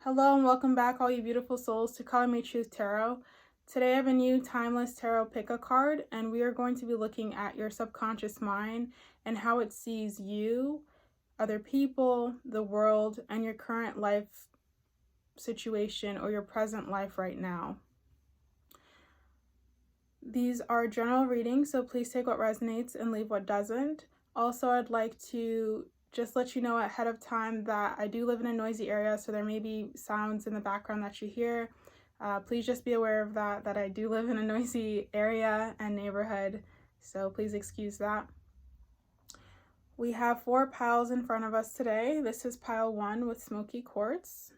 Hello and welcome back, all you beautiful souls, to Colormetruth Tarot. Today I have a new Timeless Tarot Pick-a card, and we are going to be looking at your subconscious mind and how it sees you, other people, the world, and your current life situation or your present life right now. These are general readings, so please take what resonates and leave what doesn't. Also, I'd like to just let you know ahead of time that I do live in a noisy area, so there may be sounds in the background that you hear. Please just be aware of that I do live in a noisy area and neighborhood, so please excuse that. We have 4 piles in front of us today. This is pile 1 with smoky quartz.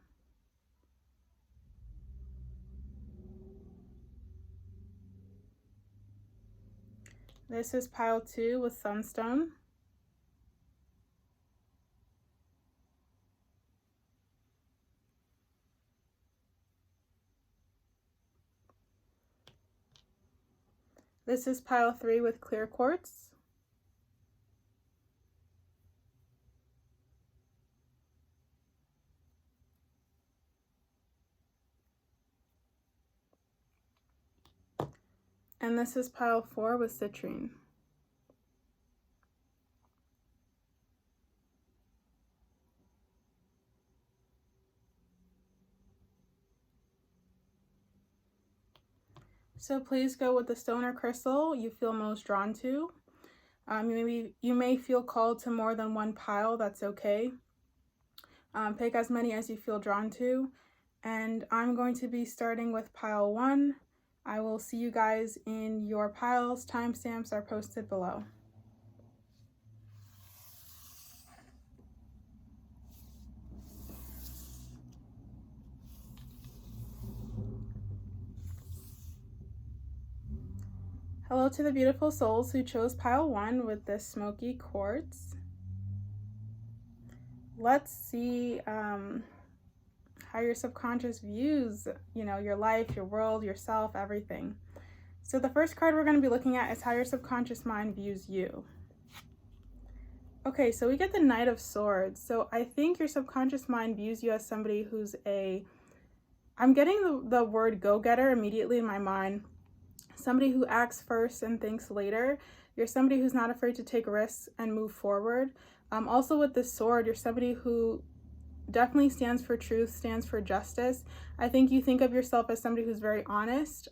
This is pile 2 with sunstone. This is pile 3 with clear quartz. And this is pile 4 with citrine. So please go with the stone or crystal you feel most drawn to. You may feel called to more than one pile, that's okay. Pick as many as you feel drawn to. And I'm going to be starting with pile 1. I will see you guys in your piles. Timestamps are posted below. Hello to the beautiful souls who chose pile 1 with this smoky quartz. Let's see how your subconscious views, your life, your world, yourself, everything. So the first card we're going to be looking at is how your subconscious mind views you. Okay, so we get the Knight of Swords. So I think your subconscious mind views you as somebody who's I'm getting the word go-getter immediately in my mind. Somebody who acts first and thinks later. You're somebody who's not afraid to take risks and move forward. Also with this sword, you're somebody who definitely stands for truth, stands for justice. I think you think of yourself as somebody who's very honest.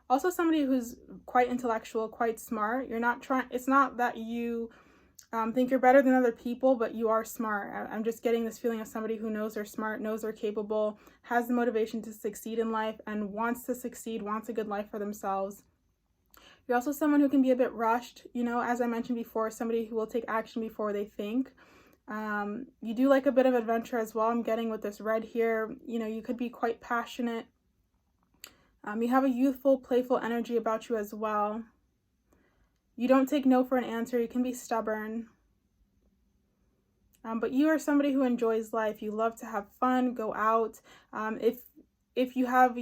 Also somebody who's quite intellectual, quite smart. It's not that you think you're better than other people, but you are smart. I'm just getting this feeling of somebody who knows they're smart, knows they're capable, has the motivation to succeed in life, and wants to succeed, wants a good life for themselves. You're also someone who can be a bit rushed, as I mentioned before, somebody who will take action before they think. You do like a bit of adventure as well. I'm getting with this red here, you could be quite passionate. You have a youthful, playful energy about you as well. You don't take no for an answer. You can be stubborn. But you are somebody who enjoys life. You love to have fun, go out. If you have,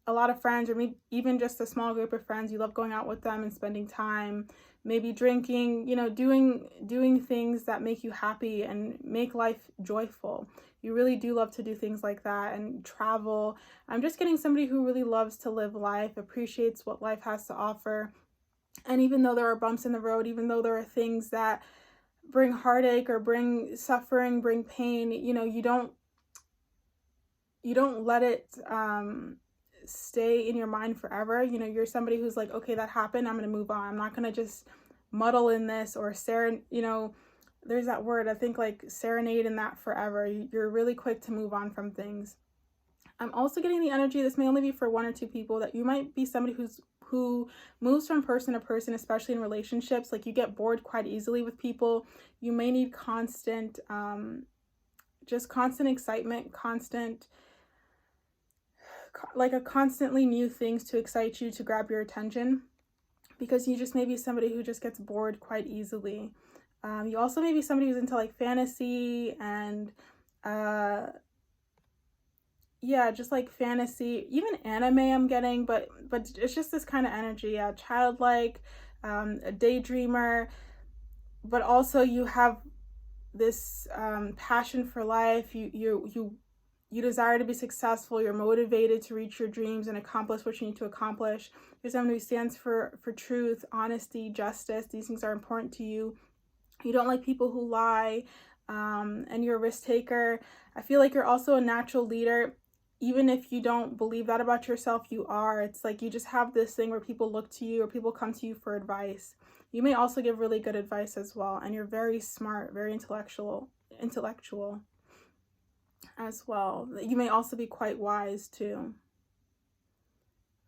a lot of friends, or maybe even just a small group of friends, you love going out with them and spending time, maybe drinking, doing things that make you happy and make life joyful. You really do love to do things like that and travel. I'm just getting somebody who really loves to live life, appreciates what life has to offer. And even though there are bumps in the road, even though there are things that bring heartache or bring suffering, bring pain, you don't let it stay in your mind forever. You're somebody who's like, okay, that happened, I'm gonna move on. I'm not gonna just muddle in this or there's that word, I think, like serenade in that forever. You're really quick to move on from things. I'm also getting the energy, this may only be for 1 or 2 people, that you might be somebody who moves from person to person, especially in relationships. Like, you get bored quite easily with people. You may need constant excitement, constantly new things to excite you, to grab your attention, because you just may be somebody who just gets bored quite easily. You also may be somebody who's into like fantasy and just like fantasy, even anime I'm getting, but it's just this kind of energy, childlike, a daydreamer, but also you have this passion for life. You you desire to be successful. You're motivated to reach your dreams and accomplish what you need to accomplish. You're someone who stands for truth, honesty, justice. These things are important to you. You don't like people who lie, and you're a risk taker. I feel like you're also a natural leader. Even if you don't believe that about yourself, you are. It's like you just have this thing where people look to you or people come to you for advice. You may also give really good advice as well, and you're very smart, very intellectual as well. You may also be quite wise too.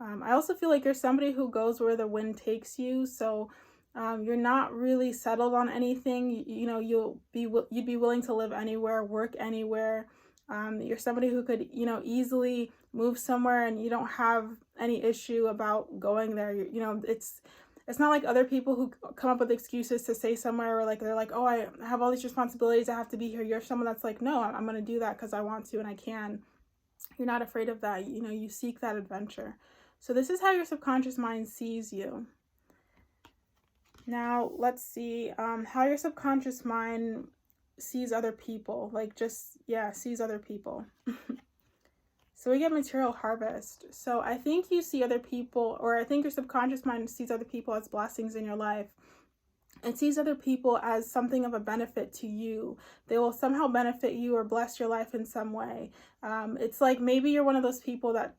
I also feel like you're somebody who goes where the wind takes you. So you're not really settled on anything. You know, you'd be willing to live anywhere, work anywhere. You're somebody who could, you know, easily move somewhere, and you don't have any issue about going there. You know, it's not like other people who come up with excuses to stay somewhere, or like they're like, oh, I have all these responsibilities, I have to be here. You're someone that's like, no, I'm going to do that because I want to and I can. You're not afraid of that. You know, you seek that adventure. So this is how your subconscious mind sees you. Now, let's see how your subconscious mind sees other people. Like, just, yeah, sees other people. So we get material harvest. So I think you see other people, or I think your subconscious mind sees other people as blessings in your life. It sees other people as something of a benefit to you. They will somehow benefit you or bless your life in some way. It's like maybe you're one of those people that,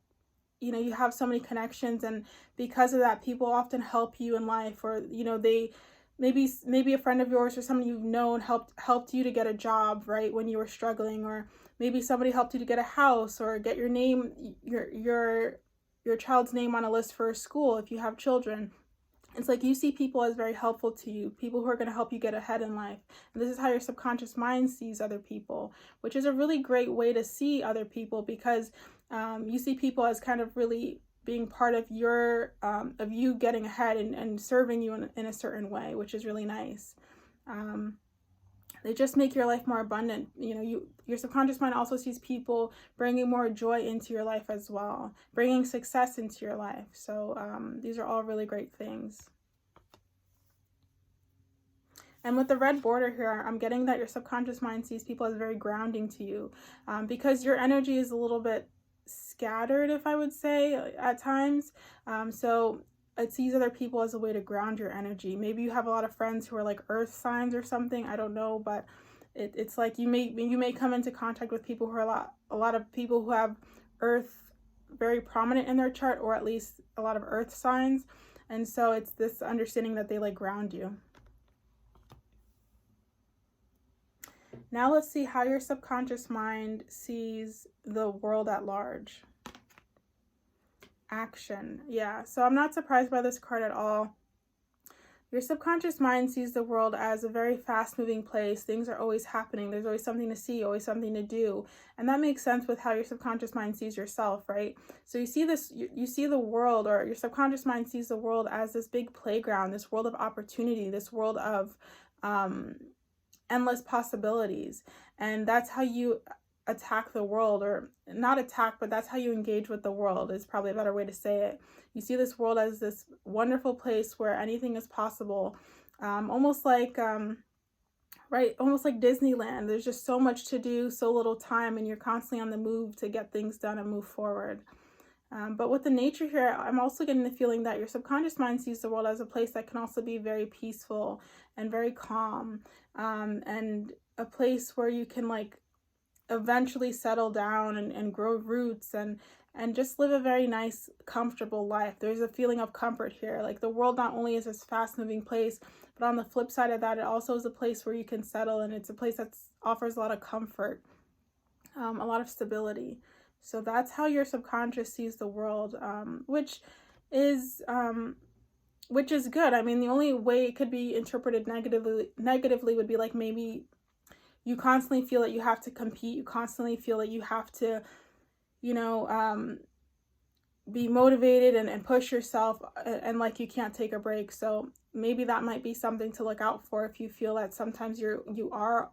you know, you have so many connections, and because of that, people often help you in life, or, you know, they maybe a friend of yours or someone you've known helped you to get a job, right, when you were struggling, or maybe somebody helped you to get a house, or get your name, your child's name on a list for a school if you have children. It's like you see people as very helpful to you, people who are going to help you get ahead in life. And this is how your subconscious mind sees other people, which is a really great way to see other people, because you see people as kind of really being part of of you getting ahead and serving you in a certain way, which is really nice. They just make your life more abundant. You know, your subconscious mind also sees people bringing more joy into your life as well, bringing success into your life. So these are all really great things. And with the red border here, I'm getting that your subconscious mind sees people as very grounding to you, because your energy is a little bit scattered, if I would say, at times. So it sees other people as a way to ground your energy. Maybe you have a lot of friends who are like earth signs or something. I don't know, but it's like you may come into contact with people who are a lot of people who have earth very prominent in their chart, or at least a lot of earth signs. And so it's this understanding that they like ground you. Now let's see how your subconscious mind sees the world at large. Action. Yeah, so I'm not surprised by this card at all. Your subconscious mind sees the world as a very fast-moving place. Things are always happening. There's always something to see, always something to do. And that makes sense with how your subconscious mind sees yourself, right? So you see this, you see the world, or your subconscious mind sees the world as this big playground, this world of opportunity, this world of endless possibilities. And that's how you attack the world, or not attack, but that's how you engage with the world, is probably a better way to say it. You see this world as this wonderful place where anything is possible, almost like almost like Disneyland. There's just so much to do, so little time, and you're constantly on the move to get things done and move forward. But with the nature here, I'm also getting the feeling that your subconscious mind sees the world as a place that can also be very peaceful and very calm, and a place where you can like eventually settle down and grow roots and just live a very nice, comfortable life. There's a feeling of comfort here. Like the world not only is this fast-moving place, but on the flip side of that, it also is a place where you can settle, and it's a place that offers a lot of comfort, a lot of stability. So that's how your subconscious sees the world, which is good. I mean, the only way it could be interpreted negatively would be like maybe you constantly feel that you have to compete. You constantly feel that you have to, you know, be motivated and push yourself, and like you can't take a break. So maybe that might be something to look out for if you feel that sometimes you are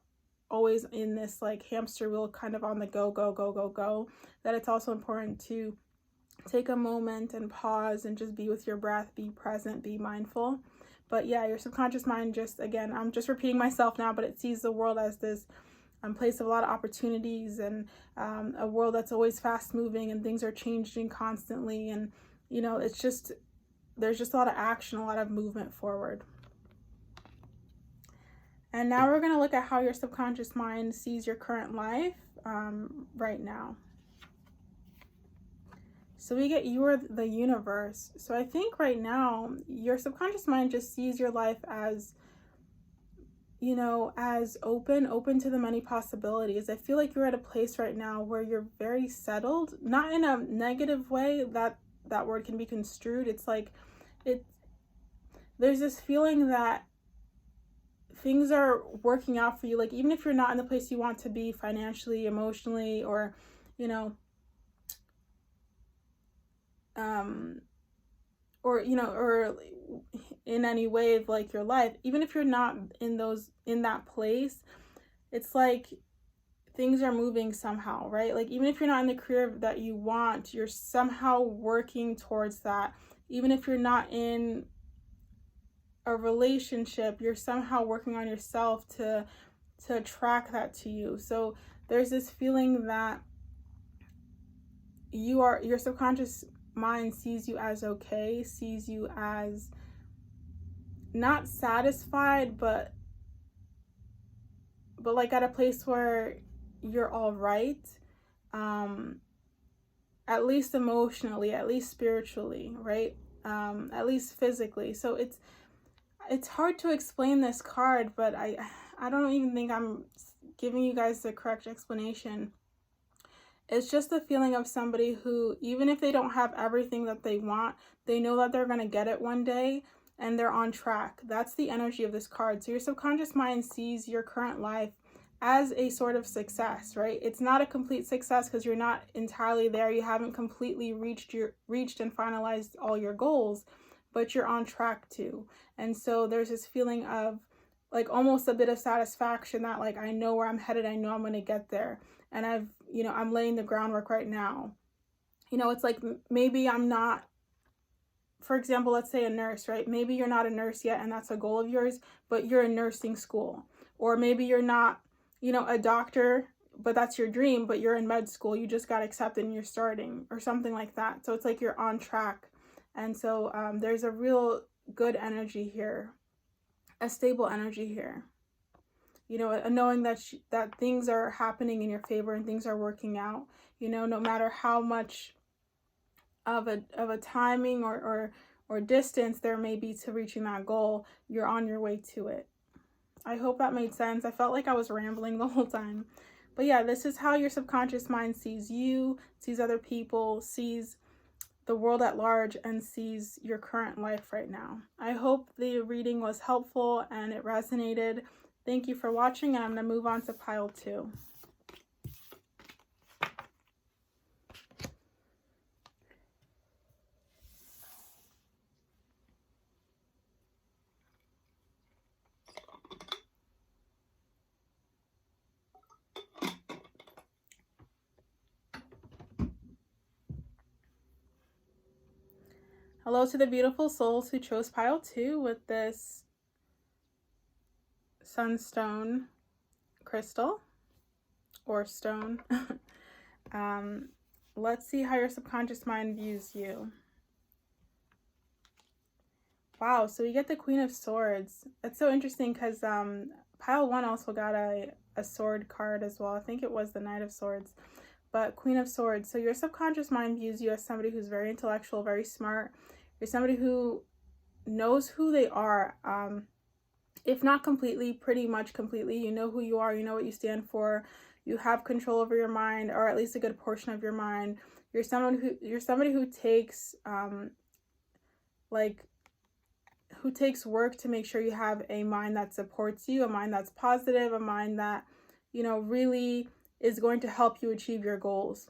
always in this like hamster wheel, kind of on the go, that it's also important to take a moment and pause and just be with your breath, be present, be mindful. But yeah, your subconscious mind, just again, I'm just repeating myself now, but it sees the world as this place of a lot of opportunities, and a world that's always fast moving and things are changing constantly. And, you know, it's just, there's just a lot of action, a lot of movement forward. And now we're going to look at how your subconscious mind sees your current life right now. So we get you are the universe. So I think right now your subconscious mind just sees your life as, you know, as open to the many possibilities. I feel like you're at a place right now where you're very settled, not in a negative way that word can be construed. It's like, there's this feeling that things are working out for you. Like, even if you're not in the place you want to be financially, emotionally, or, you know, or in any way of like your life, even if you're not in that place, it's like things are moving somehow, right? Like, even if you're not in the career that you want, you're somehow working towards that. Even if you're not in a relationship, you're somehow working on yourself to attract that to you. So there's this feeling that your subconscious mind sees you as okay, sees you as not satisfied, but like at a place where you're all right, at least emotionally, at least spiritually, right? At least physically. So it's hard to explain this card, but I don't even think I'm giving you guys the correct explanation. It's just the feeling of somebody who, even if they don't have everything that they want, they know that they're going to get it one day and they're on track. That's the energy of this card. So your subconscious mind sees your current life as a sort of success, right? It's not a complete success because you're not entirely there. You haven't completely reached and finalized all your goals, but you're on track to. And so there's this feeling of like almost a bit of satisfaction that like, I know where I'm headed. I know I'm going to get there. And I'm laying the groundwork right now. You know, it's like, maybe I'm not, for example, let's say a nurse, right? Maybe you're not a nurse yet and that's a goal of yours, but you're in nursing school. Or maybe you're not, you know, a doctor, but that's your dream, but you're in med school. You just got accepted and you're starting, or something like that. So it's like you're on track. And so there's a real good energy here, a stable energy here. You know, knowing that things are happening in your favor and things are working out, you know, no matter how much of a timing or distance there may be to reaching that goal, you're on your way to it. I hope that made sense. I felt like I was rambling the whole time. But yeah, this is how your subconscious mind sees you, sees other people, sees the world at large, and sees your current life right now. I hope the reading was helpful and it resonated. Thank you for watching, and I'm going to move on to pile 2. Hello to the beautiful souls who chose pile 2 with this sunstone crystal or stone. Let's see how your subconscious mind views you. Wow, so we get the Queen of Swords. It's so interesting because pile 1 also got a sword card as well. I think it was the Knight of Swords, but Queen of Swords. So your subconscious mind views you as somebody who's very intellectual, very smart. You're somebody who knows who they are. If not completely, pretty much completely. You know who you are, you know what you stand for, you have control over your mind, or at least a good portion of your mind. You're somebody who takes who takes work to make sure you have a mind that supports you, a mind that's positive, a mind that, you know, really is going to help you achieve your goals.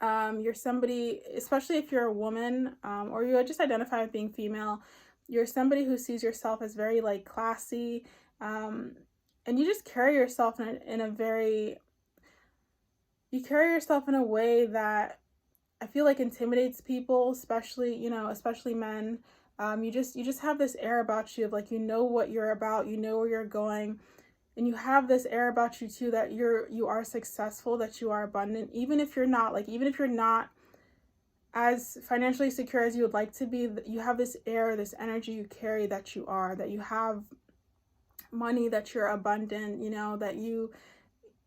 You're somebody, especially if you're a woman, or you just identify with being female, you're somebody who sees yourself as very like classy, and you just carry yourself in a way that I feel like intimidates people, especially men. You just have this air about you of like, you know what you're about, you know where you're going, And you have this air about you too, that you are successful, that you are abundant, even if you're not, like, even if you're not as financially secure as you would like to be. You have this air, this energy you carry, that you are, that you have money, that you're abundant, you know, that you,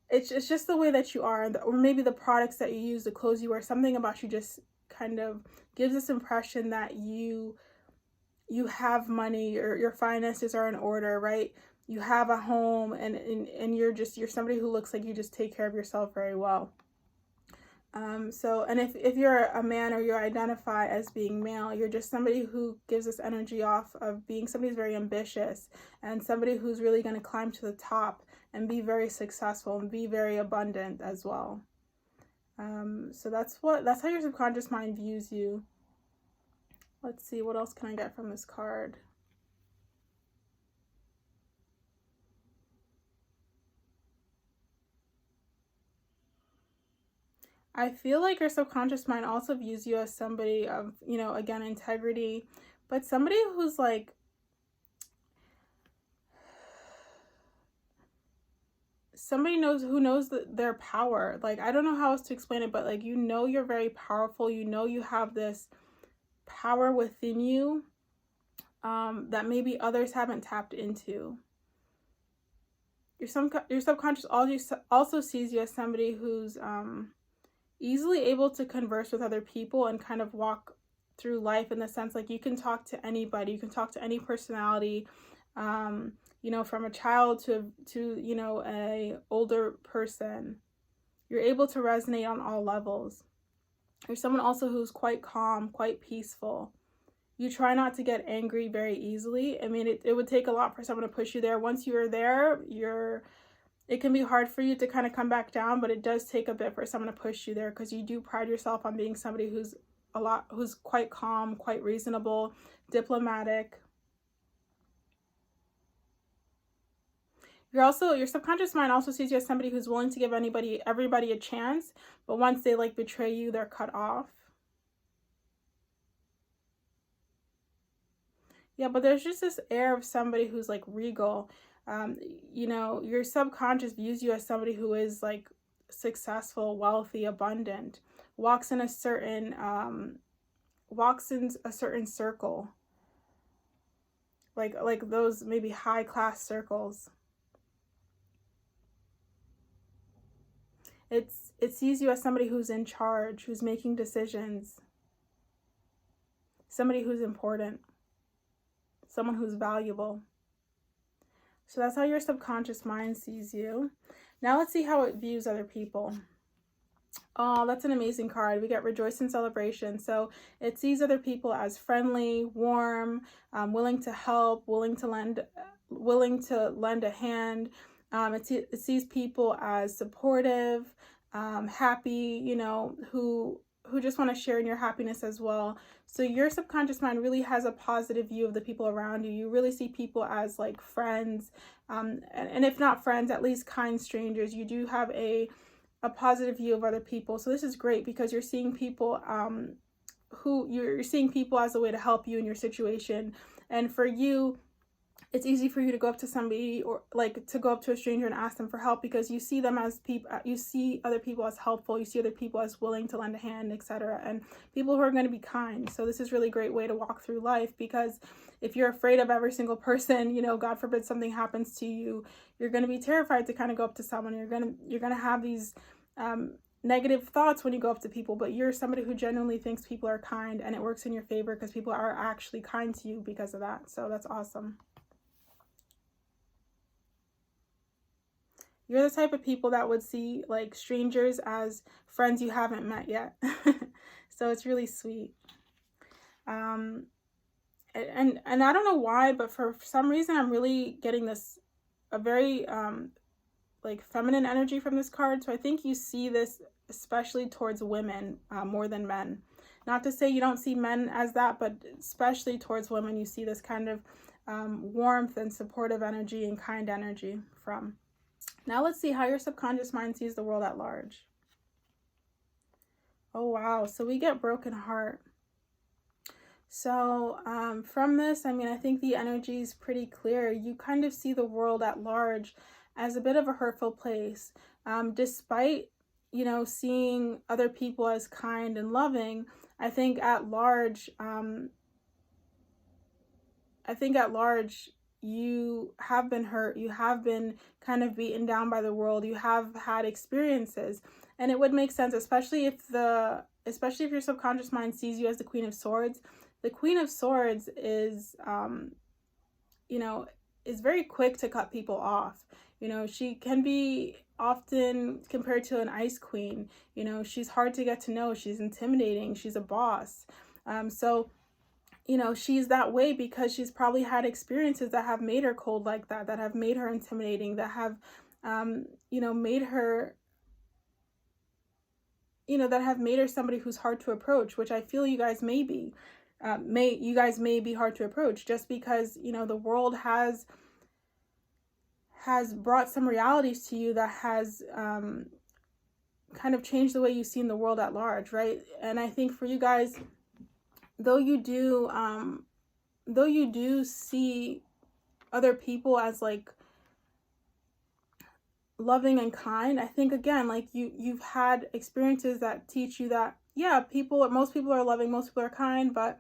it's just the way that you are, or maybe the products that you use, the clothes you wear, something about you just kind of gives this impression that you have money, or your finances are in order, right? You have a home, and you're somebody who looks like you just take care of yourself very well. So, and if you're a man, or you identify as being male, you're just somebody who gives this energy off of being somebody who's very ambitious, and somebody who's really going to climb to the top and be very successful and be very abundant as well. So that's how your subconscious mind views you. Let's see, what else can I get from this card? I feel like your subconscious mind also views you as somebody of, you know, again, integrity, but somebody who's like, somebody who knows their power. Like, I don't know how else to explain it, but like, you know, you're very powerful. You know, you have this power within you that maybe others haven't tapped into. Your subconscious also sees you as somebody who's easily able to converse with other people and kind of walk through life, in the sense like you can talk to anybody, you can talk to any personality, you know, from a child to you know, a older person. You're able to resonate on all levels. You're someone also who's quite calm, quite peaceful. You try not to get angry very easily. I mean, it would take a lot for someone to push you there. Once you're there, it can be hard for you to kind of come back down, but it does take a bit for someone to push you there, because you do pride yourself on being somebody who's quite calm, quite reasonable, diplomatic. Your subconscious mind also sees you as somebody who's willing to give everybody a chance, but once they like betray you, they're cut off. Yeah, but there's just this air of somebody who's like regal. You know, your subconscious views you as somebody who is like successful, wealthy, abundant, walks in a certain circle, like those maybe high class circles. It sees you as somebody who's in charge, who's making decisions, somebody who's important, someone who's valuable. So that's how your subconscious mind sees you. Now let's see how it views other people. Oh, that's an amazing card. We get Rejoice in Celebration. So it sees other people as friendly, warm, willing to help, willing to lend a hand. It sees people as supportive, happy, you know, who just want to share in your happiness as well. So your subconscious mind really has a positive view of the people around you. You really see people as like friends, and if not friends, at least kind strangers. You do have a positive view of other people. So this is great, because you're seeing people you're seeing people as a way to help you in your situation. And for you, it's easy for you to go up to somebody, or like to go up to a stranger and ask them for help, because you see them as people, you see other people as helpful, you see other people as willing to lend a hand, etc., and people who are going to be kind. So this is really a great way to walk through life, because if you're afraid of every single person, you know, God forbid something happens to you, you're going to be terrified to kind of go up to someone. You're going to have these negative thoughts when you go up to people, but you're somebody who genuinely thinks people are kind, and it works in your favor because people are actually kind to you because of that. So that's awesome. You're the type of people that would see like strangers as friends you haven't met yet. So it's really sweet. And I don't know why, but for some reason I'm really getting a very like feminine energy from this card. So I think you see this especially towards women more than men. Not to say you don't see men as that, but especially towards women, you see this kind of warmth and supportive energy and kind energy from. Now let's see how your subconscious mind sees the world at large. Oh, wow. So we get broken heart. So from this, I mean, I think the energy is pretty clear. You kind of see the world at large as a bit of a hurtful place. Despite, seeing other people as kind and loving, I think at large, you have been hurt, you have been kind of beaten down by the world, you have had experiences, and it would make sense, especially if your subconscious mind sees you as the Queen of Swords. The Queen of Swords is is very quick to cut people off. She can be often compared to an ice queen. She's hard to get to know, she's intimidating, she's a boss. So she's that way because she's probably had experiences that have made her cold like that have made her intimidating, that have made her that have made her somebody who's hard to approach, which I feel you guys may be. You guys may be hard to approach just because the world has brought some realities to you that has kind of changed the way you've seen the world at large, right? And I think for you guys, though you do see other people as like loving and kind, I think again, like you've had experiences that teach you that most people are loving, most people are kind, but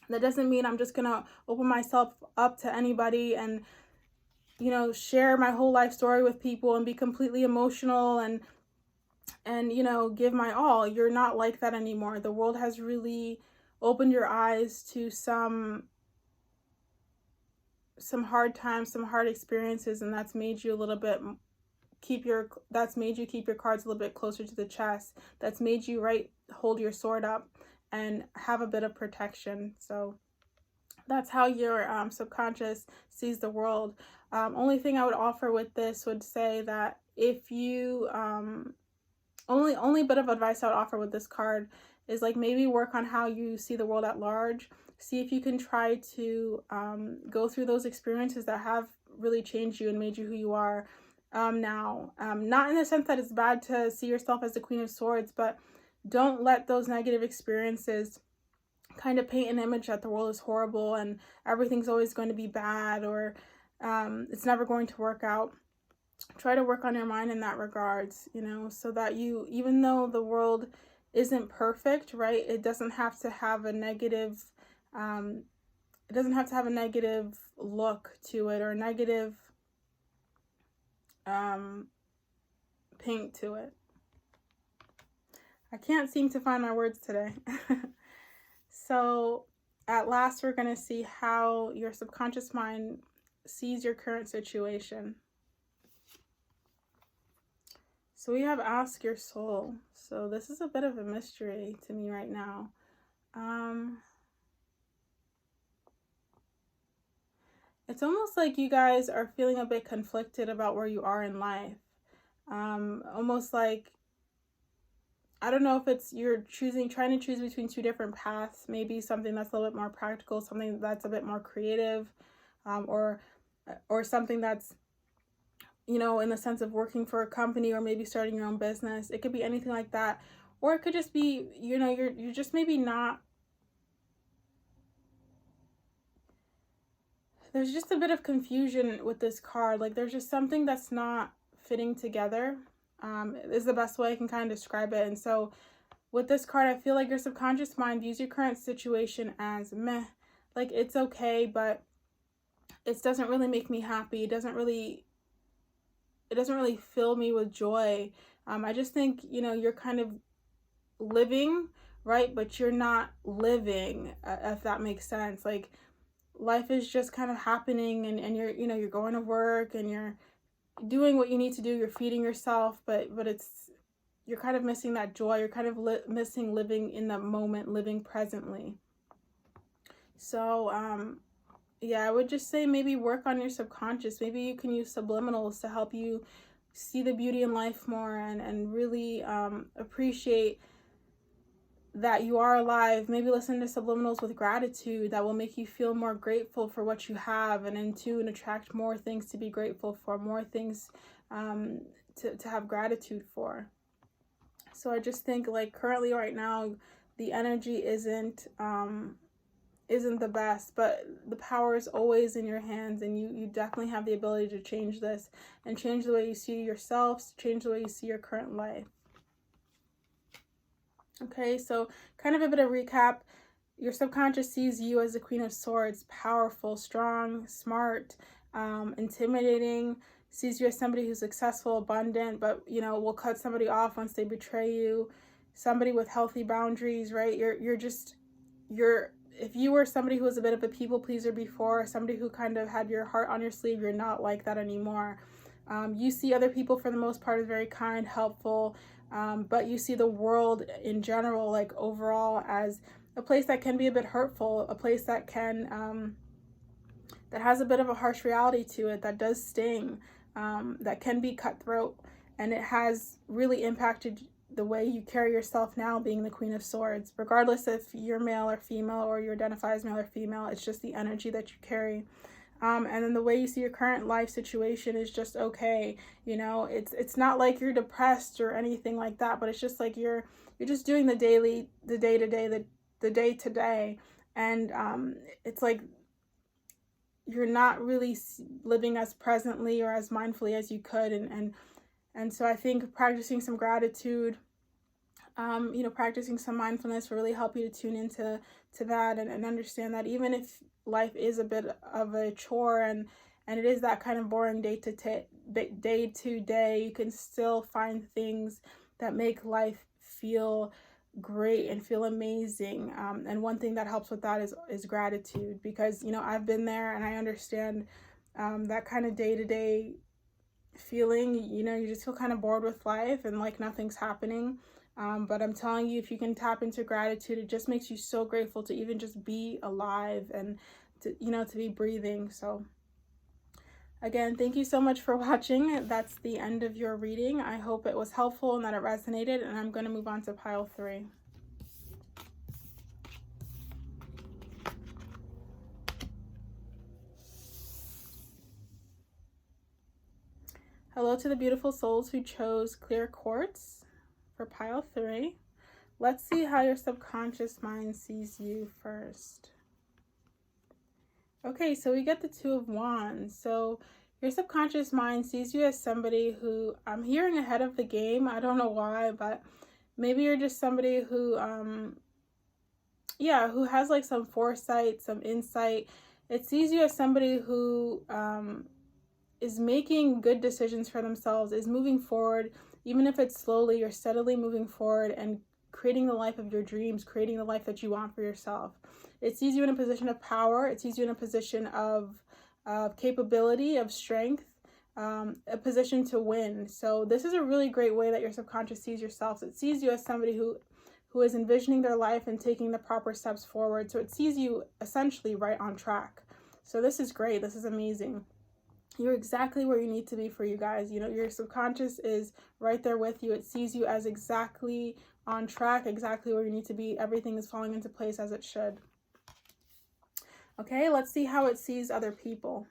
that doesn't mean I'm just gonna open myself up to anybody and share my whole life story with people and be completely emotional and give my all. You're not like that anymore. The world has really opened your eyes to some hard times, some hard experiences, and that's made you keep your cards a little bit closer to the chest. That's made you hold your sword up and have a bit of protection. So that's how your subconscious sees the world. Only thing I would offer with this would say that if you only bit of advice I would offer with this card is like maybe work on how you see the world at large. See if you can try to go through those experiences that have really changed you and made you who you are now. Not in the sense that it's bad to see yourself as the Queen of Swords, but don't let those negative experiences kind of paint an image that the world is horrible and everything's always going to be bad, or it's never going to work out. Try to work on your mind in that regards, so that even though the world isn't perfect, right, it doesn't have to have a negative look to it, or a negative paint to it. I can't seem to find my words today. So at last, we're going to see how your subconscious mind sees your current situation. So we have Ask Your Soul. So this is a bit of a mystery to me right now. It's almost like you guys are feeling a bit conflicted about where you are in life. Almost like, I don't know if it's you're trying to choose between two different paths, maybe something that's a little bit more practical, something that's a bit more creative, or something that's, in the sense of working for a company or maybe starting your own business. It could be anything like that. Or it could just be, you're just maybe not, there's just a bit of confusion with this card. Like there's just something that's not fitting together. Is the best way I can kind of describe it. And so with this card, I feel like your subconscious mind views your current situation as meh. Like it's okay, but it doesn't really make me happy. It doesn't really fill me with joy. I just think, you're kind of living, right? But you're not living, if that makes sense. Like life is just kind of happening and you're, you're going to work and you're doing what you need to do. You're feeding yourself, but you're kind of missing that joy. You're kind of missing living in the moment, living presently. So, I would just say maybe work on your subconscious. Maybe you can use subliminals to help you see the beauty in life more and really appreciate that you are alive. Maybe listen to subliminals with gratitude that will make you feel more grateful for what you have, and in tune attract more things to be grateful for, more things to have gratitude for. So I just think like currently right now the energy isn't isn't the best, but the power is always in your hands, and you definitely have the ability to change this and change the way you see yourself, change the way you see your current life. Okay, so kind of a bit of recap. Your subconscious sees you as the Queen of Swords, powerful, strong, smart, intimidating, sees you as somebody who's successful, abundant, but, you know, will cut somebody off once they betray you, somebody with healthy boundaries, right? If you were somebody who was a bit of a people pleaser before, somebody who kind of had your heart on your sleeve, you're not like that anymore. You see other people for the most part as very kind, helpful, but you see the world in general, like overall, as a place that can be a bit hurtful, a place that can, that has a bit of a harsh reality to it, that does sting, that can be cutthroat, and it has really impacted the way you carry yourself now, being the Queen of Swords. Regardless if you're male or female, or you identify as male or female, it's just the energy that you carry. And then the way you see your current life situation is just okay. You know, it's not like you're depressed or anything like that, but it's just like you're just doing the day to day, and it's like you're not really living as presently or as mindfully as you could, and so I think practicing some gratitude, practicing some mindfulness will really help you to tune into that and understand that even if life is a bit of a chore and it is that kind of boring day to day, you can still find things that make life feel great and feel amazing. And one thing that helps with that is gratitude, because, you know, I've been there and I understand that kind of day-to-day feeling. You know, you just feel kind of bored with life and like nothing's happening. But I'm telling you, if you can tap into gratitude, it just makes you so grateful to even just be alive and to be breathing. So again, thank you so much for watching. That's the end of your reading. I hope it was helpful and that it resonated, and I'm going to move on to pile 3. Hello to the beautiful souls who chose clear quartz for pile 3. Let's see how your subconscious mind sees you first. Okay, so we get the 2 of Wands. So your subconscious mind sees you as somebody who, I'm hearing ahead of the game. I don't know why, but maybe you're just somebody who, who has like some foresight, some insight. It sees you as somebody who is making good decisions for themselves, is moving forward, even if it's slowly, you're steadily moving forward and creating the life of your dreams, creating the life that you want for yourself. It sees you in a position of power. It sees you in a position of capability, of strength, a position to win. So this is a really great way that your subconscious sees yourself. It sees you as somebody who is envisioning their life and taking the proper steps forward. So it sees you essentially right on track. So this is great. This is amazing. You're exactly where you need to be, for you guys. You know, your subconscious is right there with you. It sees you as exactly on track, exactly where you need to be. Everything is falling into place as it should. Okay, let's see how it sees other people.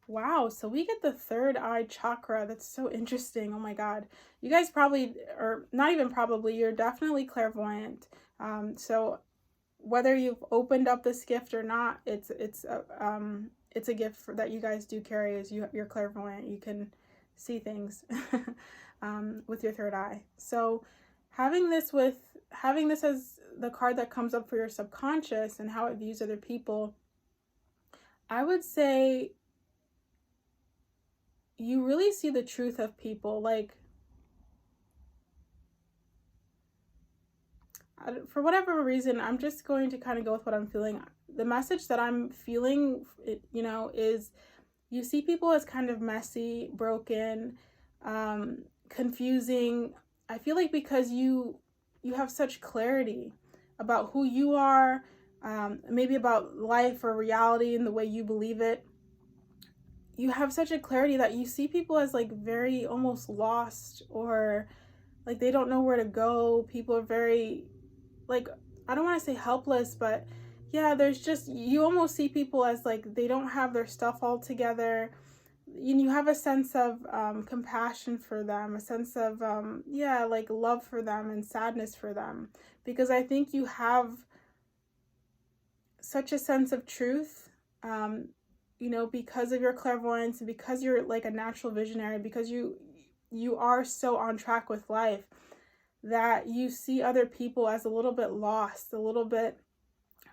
Wow, so we get the 3rd eye chakra. That's so interesting. Oh my God. You guys probably, or not even probably, you're definitely clairvoyant. So whether you've opened up this gift or not, it's a gift that you guys do carry, as you're clairvoyant. You can see things with your 3rd eye. So having this as the card that comes up for your subconscious and how it views other people, I would say you really see the truth of people. Like, for whatever reason, I'm just going to kind of go with what I'm feeling. The message that I'm feeling, is you see people as kind of messy, broken, confusing. I feel like because you have such clarity about who you are, maybe about life or reality and the way you believe it. You have such a clarity that you see people as like very almost lost, or like they don't know where to go. People are very, like, I don't want to say helpless, but yeah, there's just, you almost see people as like they don't have their stuff all together. You have a sense of compassion for them, a sense of like love for them and sadness for them, because I think you have such a sense of truth, you know, because of your clairvoyance and because you're like a natural visionary, because you are so on track with life, that you see other people as a little bit lost, a little bit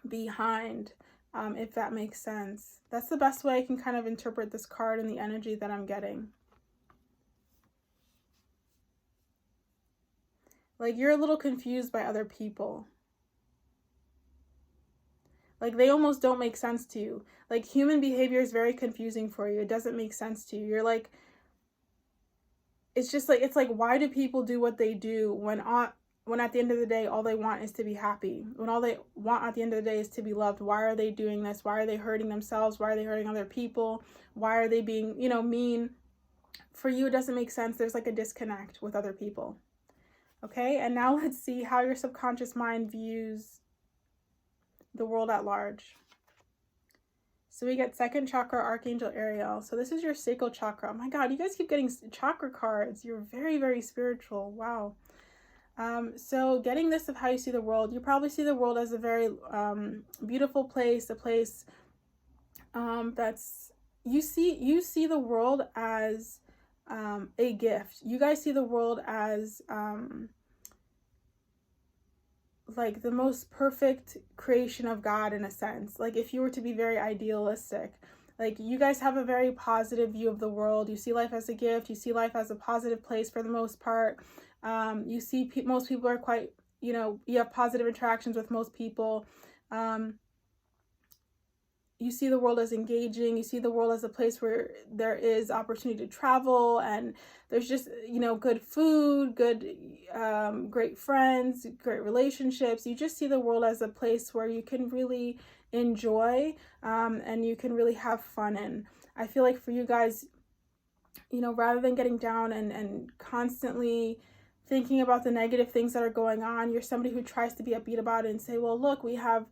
behind, if that makes sense. That's the best way I can kind of interpret this card and the energy that I'm getting. Like, you're a little confused by other people. Like, they almost don't make sense to you. Like, human behavior is very confusing for you. It doesn't make sense to you. You're like, it's just like, it's like, why do people do what they do when at the end of the day, all they want is to be happy? When all they want at the end of the day is to be loved, why are they doing this? Why are they hurting themselves? Why are they hurting other people? Why are they being, you know, mean? For you, it doesn't make sense. There's like a disconnect with other people. Okay, and now let's see how your subconscious mind views the world at large. So we get second chakra, Archangel Ariel. So this is your sacral chakra. Oh my God, you guys keep getting chakra cards. You're very, very spiritual. Wow. So getting this of how you see the world, you probably see the world as a very beautiful place, a place that's, you see the world as a gift. You guys see the world as like the most perfect creation of God, in a sense. Like, if you were to be very idealistic, like, you guys have a very positive view of the world. You see life as a gift. You see life as a positive place for the most part. You see most people are quite, you know, you have positive interactions with most people. You see the world as engaging. You see the world as a place where there is opportunity to travel, and there's just, you know, good food, good, great friends, great relationships. You just see the world as a place where you can really enjoy, and you can really have fun in. I feel like for you guys, you know, rather than getting down and constantly thinking about the negative things that are going on, you're somebody who tries to be upbeat about it and say, well, look, we have,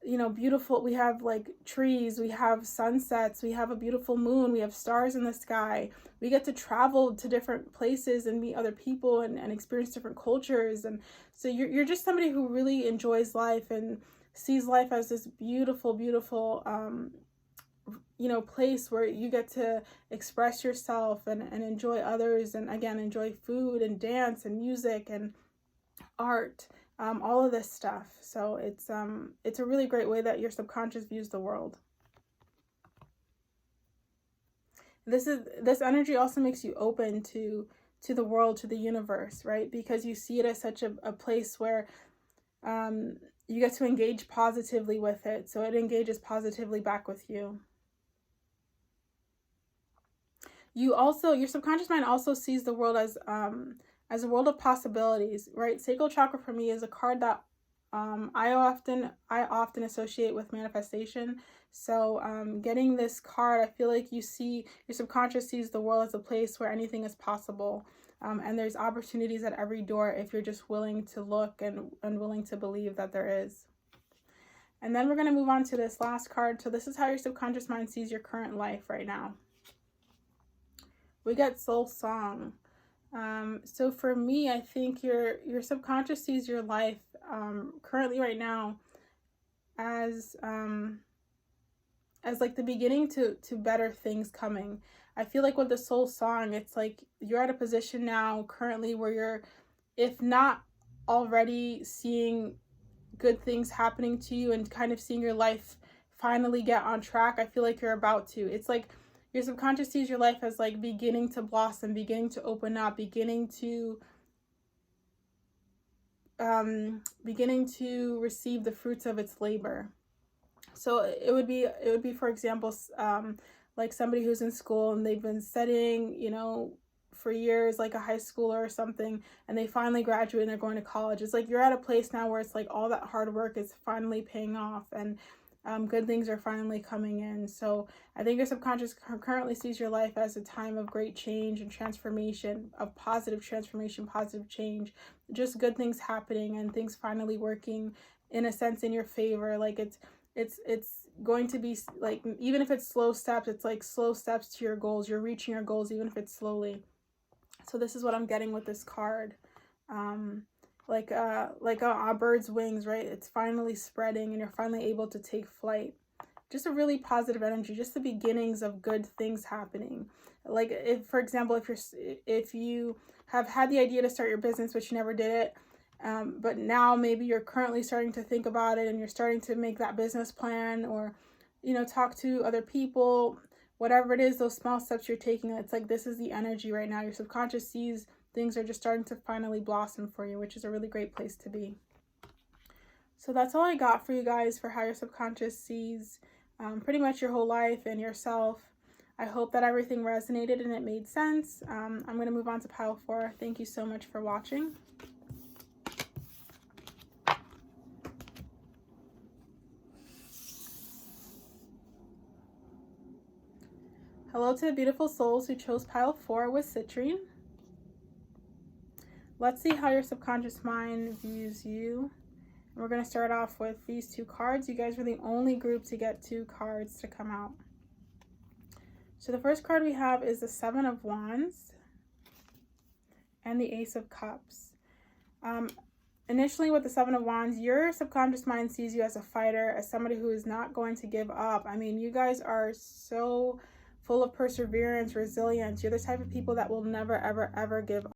you know, beautiful, we have like trees, we have sunsets, we have a beautiful moon, we have stars in the sky, we get to travel to different places and meet other people and experience different cultures. And so you're just somebody who really enjoys life and sees life as this beautiful, beautiful, you know, place where you get to express yourself and enjoy others, and again, enjoy food and dance and music and art. All of this stuff. So it's a really great way that your subconscious views the world. This energy also makes you open to the world, to the universe, right? Because you see it as such a place where you get to engage positively with it. So it engages positively back with you. Your subconscious mind also sees the world as a world of possibilities, right? Sacral chakra for me is a card that I often associate with manifestation. So getting this card, I feel like you see, your subconscious sees the world as a place where anything is possible. And there's opportunities at every door if you're just willing to look and willing to believe that there is. And then we're going to move on to this last card. So this is how your subconscious mind sees your current life right now. We get Soul Song. So for me, I think your subconscious sees your life currently right now as like the beginning to better things coming. I feel like with the Soul Song, it's like you're at a position now currently where you're, if not already, seeing good things happening to you and kind of seeing your life finally get on track. I feel like you're about to. It's like your subconscious sees your life as like beginning to blossom, beginning to open up, beginning to receive the fruits of its labor. So it would be, for example, like somebody who's in school and they've been studying, you know, for years, like a high schooler or something, and they finally graduate and they're going to college. It's like you're at a place now where it's like all that hard work is finally paying off, and good things are finally coming in. So I think your subconscious currently sees your life as a time of great change and transformation, of positive transformation, positive change, just good things happening and things finally working in a sense in your favor. Like it's going to be like, even if it's slow steps, it's like slow steps to your goals. You're reaching your goals, even if it's slowly. So this is what I'm getting with this card. like a bird's wings, right? It's finally spreading and you're finally able to take flight. Just a really positive energy, just the beginnings of good things happening. Like if, for example, if you have had the idea to start your business but you never did it, but now maybe you're currently starting to think about it and you're starting to make that business plan, or talk to other people, whatever it is, those small steps you're taking, it's like this is the energy right now. Your subconscious sees things are just starting to finally blossom for you, which is a really great place to be. So that's all I got for you guys for how your subconscious sees pretty much your whole life and yourself. I hope that everything resonated and it made sense. I'm going to move on to pile 4. Thank you so much for watching. Hello to the beautiful souls who chose pile 4 with citrine. Let's see how your subconscious mind views you. We're going to start off with these 2 cards. You guys were the only group to get 2 cards to come out. So the first card we have is the 7 of Wands and the Ace of Cups. Initially with the 7 of Wands, your subconscious mind sees you as a fighter, as somebody who is not going to give up. I mean, you guys are so full of perseverance, resilience. You're the type of people that will never, ever, ever give up.